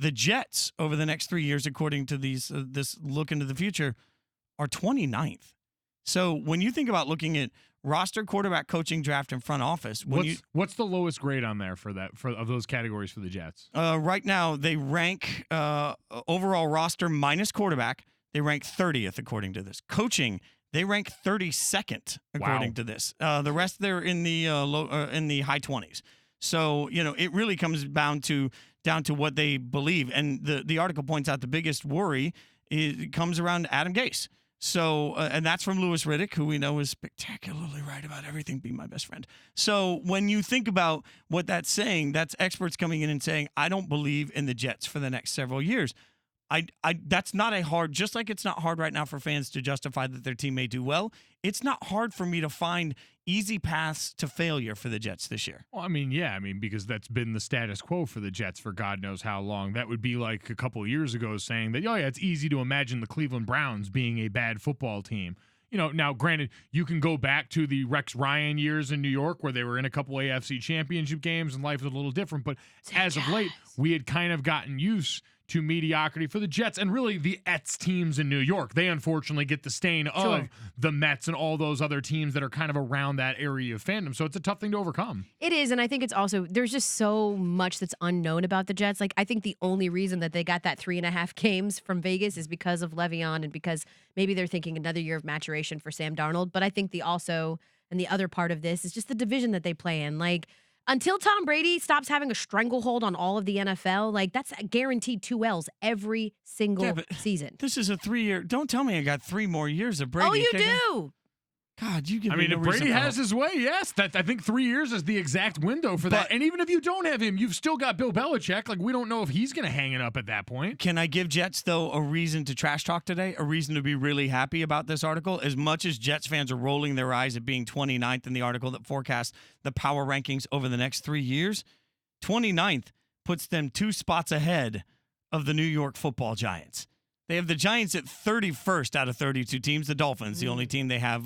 The Jets over the next 3 years, according to this look into the future, are 29th. So when you think about looking at roster, quarterback, coaching, draft, and front office, what's the lowest grade on there of those categories for the Jets? Right now, they rank overall roster minus quarterback. They rank 30th according to this. Coaching, they rank 32nd according to this. The rest they're in the in the high 20s. So it really comes down to what they believe. And the article points out the biggest worry comes around Adam Gase. So, and that's from Louis Riddick, who we know is spectacularly right about everything, be my best friend. So when you think about what that's saying, that's experts coming in and saying, I don't believe in the Jets for the next several years. That's not a hard, just like it's not hard right now for fans to justify that their team may do well, it's not hard for me to find easy paths to failure for the Jets this year. Well, because that's been the status quo for the Jets for God knows how long. That would be like a couple of years ago saying that, it's easy to imagine the Cleveland Browns being a bad football team. Now, granted, you can go back to the Rex Ryan years in New York where they were in a couple AFC championship games and life was a little different. But as of late, we had kind of gotten used to mediocrity for the Jets and really the Ets teams in New York. They unfortunately get the stain of the Mets and all those other teams that are kind of around that area of fandom. So it's a tough thing to overcome. It is, and I think it's also, there's just so much that's unknown about the Jets. Like, I think the only reason that they got that 3.5 games from Vegas is because of Le'Veon and because maybe they're thinking another year of maturation for Sam Darnold. But I think the other part of this is just the division that they play in. Like, until Tom Brady stops having a stranglehold on all of the NFL, like that's a guaranteed 2 L's every single season. This is a 3-year. Don't tell me I got 3 more years of Brady. Oh, you do. God, you give me no if Brady reason has his way, yes. I think 3 years is the exact window for that. And even if you don't have him, you've still got Bill Belichick. Like, we don't know if he's going to hang it up at that point. Can I give Jets, though, a reason to trash talk today? A reason to be really happy about this article? As much as Jets fans are rolling their eyes at being 29th in the article that forecasts the power rankings over the next 3 years, 29th puts them 2 spots ahead of the New York Football Giants. They have the Giants at 31st out of 32 teams. The Dolphins, the only team they have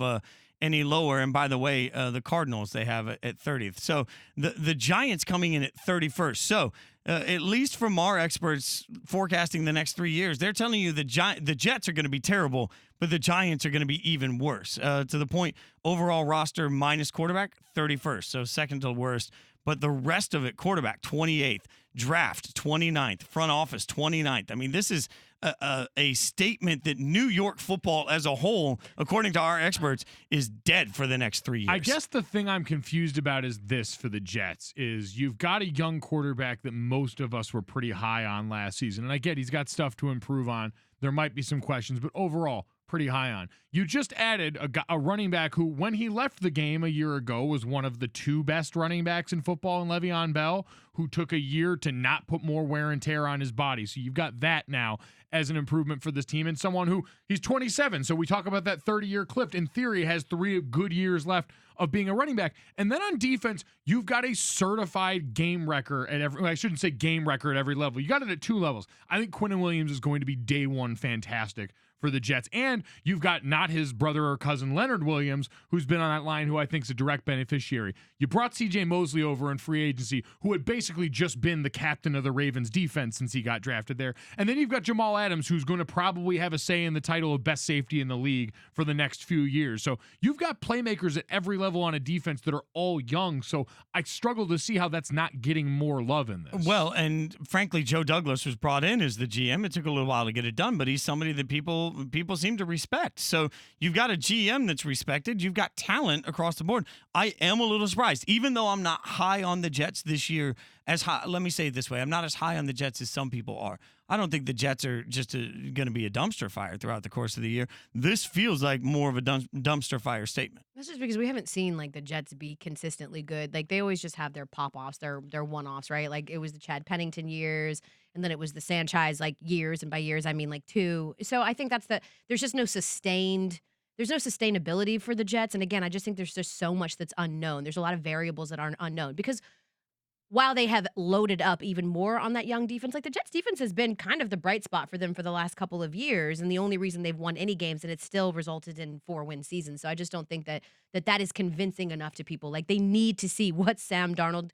any lower. And by the way, the Cardinals they have at 30th. So the Giants coming in at 31st. So at least from our experts forecasting the next 3 years, they're telling you the Jets are going to be terrible, but the Giants are going to be even worse. To the point, overall roster minus quarterback, 31st. So second to worst. But the rest of it, quarterback, 28th, draft, 29th, front office, 29th. I mean, this is a statement that New York football as a whole, according to our experts, is dead for the next 3 years. I guess the thing I'm confused about is this for the Jets, is you've got a young quarterback that most of us were pretty high on last season. And I get he's got stuff to improve on. There might be some questions, but overall, pretty high on. You just added a running back who, when he left the game a year ago, was one of the 2 best running backs in football in Le'Veon Bell, who took a year to not put more wear and tear on his body. So you've got that now as an improvement for this team, and someone who, he's 27, so we talk about that 30-year cliff. In theory, has 3 good years left of being a running back. And then on defense, you've got a certified game wrecker at every, I shouldn't say game wrecker at every level. You got it at 2 levels. I think Quinnen Williams is going to be day one fantastic for the Jets. And you've got not his brother or cousin Leonard Williams, who's been on that line, who I think is a direct beneficiary. You brought C.J. Mosley over in free agency, who had basically just been the captain of the Ravens defense since he got drafted there. And then you've got Jamal Adams, who's going to probably have a say in the title of best safety in the league for the next few years. So you've got playmakers at every level on a defense that are all young. So I struggle to see how that's not getting more love in this. Well, and frankly, Joe Douglas was brought in as the GM. It took a little while to get it done, but he's somebody that people seem to respect. So you've got a GM that's respected. You've got talent across the board. I am a little surprised, even though I'm not high on the Jets this year. As high, let me say it this way: I'm not as high on the Jets as some people are. I don't think the Jets are just going to be a dumpster fire throughout the course of the year. This feels like more of a dumpster fire statement. That's just because we haven't seen like the Jets be consistently good. Like they always just have their pop-offs, their one-offs, right? Like it was the Chad Pennington years, and then it was the Sanchez like years, and by years I mean like 2. So I think there's just no sustainability for the Jets. And again, I just think there's just so much that's unknown. There's a lot of variables that aren't unknown because while they have loaded up even more on that young defense, like the Jets defense has been kind of the bright spot for them for the last couple of years. And the only reason they've won any games, and it's still resulted in 4-win seasons. So I just don't think that is convincing enough to people. Like they need to see what Sam Darnold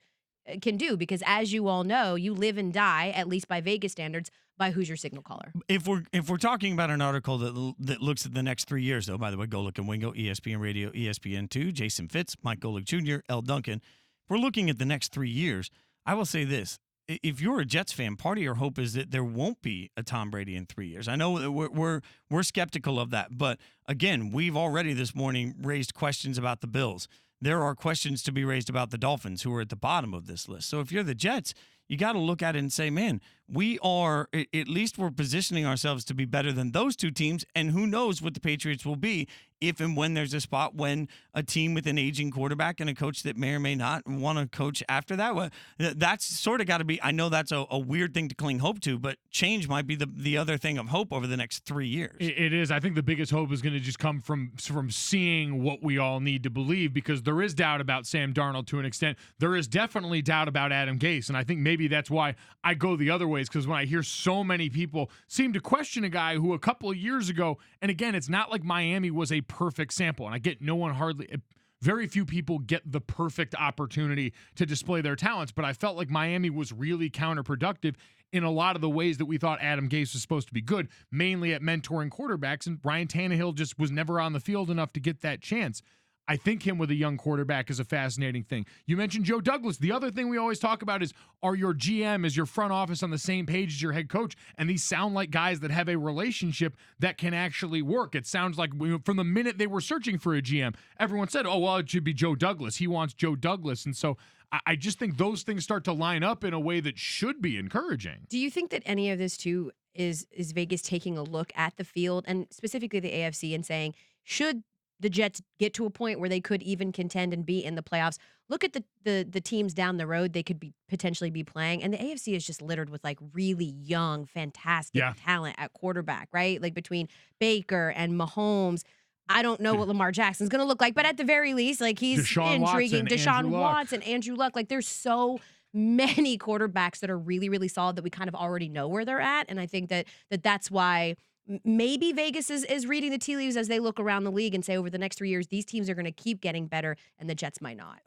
can do, because as you all know, you live and die, at least by Vegas standards, by who's your signal caller. If we're talking about an article that looks at the next 3 years, though, by the way, Golic and Wingo, ESPN Radio, ESPN2, Jason Fitz, Mike Golic Jr., L. Duncan. If we're looking at the next 3 years, I will say this. If you're a Jets fan, part of your hope is that there won't be a Tom Brady in 3 years. I know that we're skeptical of that, but again, we've already this morning raised questions about the Bills. There are questions to be raised about the Dolphins, who are at the bottom of this list. So if you're the Jets, you got to look at it and say, man, we are, at least we're positioning ourselves to be better than those two teams. And who knows what the Patriots will be if and when there's a spot when a team with an aging quarterback and a coach that may or may not want to coach after that. Well, that's sort of got to be, I know that's a weird thing to cling hope to, but change might be the other thing of hope over the next 3 years. It is. I think the biggest hope is going to just come from seeing what we all need to believe, because there is doubt about Sam Darnold to an extent. There is definitely doubt about Adam Gase, and I think maybe that's why I go the other ways, because when I hear so many people seem to question a guy who a couple of years ago, and again, it's not like Miami was a perfect sample, and I get very few people get the perfect opportunity to display their talents, but I felt like Miami was really counterproductive in a lot of the ways that we thought Adam Gase was supposed to be good, mainly at mentoring quarterbacks, and Ryan Tannehill just was never on the field enough to get that chance. I think him with a young quarterback is a fascinating thing. You mentioned Joe Douglas. The other thing we always talk about is, are your GM, is your front office on the same page as your head coach? And these sound like guys that have a relationship that can actually work. It sounds like from the minute they were searching for a GM, everyone said, oh, well, it should be Joe Douglas. He wants Joe Douglas. And so I just think those things start to line up in a way that should be encouraging. Do you think that any of this, too, is Vegas taking a look at the field and specifically the AFC and saying, should the Jets get to a point where they could even contend and be in the playoffs? Look at the teams down the road they could potentially be playing, and the AFC is just littered with like really young, fantastic talent at quarterback, right? Like between Baker and Mahomes. I don't know what Lamar Jackson's going to look like, but at the very least, like he's intriguing. Deshaun Watson, Andrew Luck. Like there's so many quarterbacks that are really, really solid that we kind of already know where they're at, and I think that's why maybe Vegas is reading the tea leaves as they look around the league and say over the next 3 years, these teams are going to keep getting better and the Jets might not.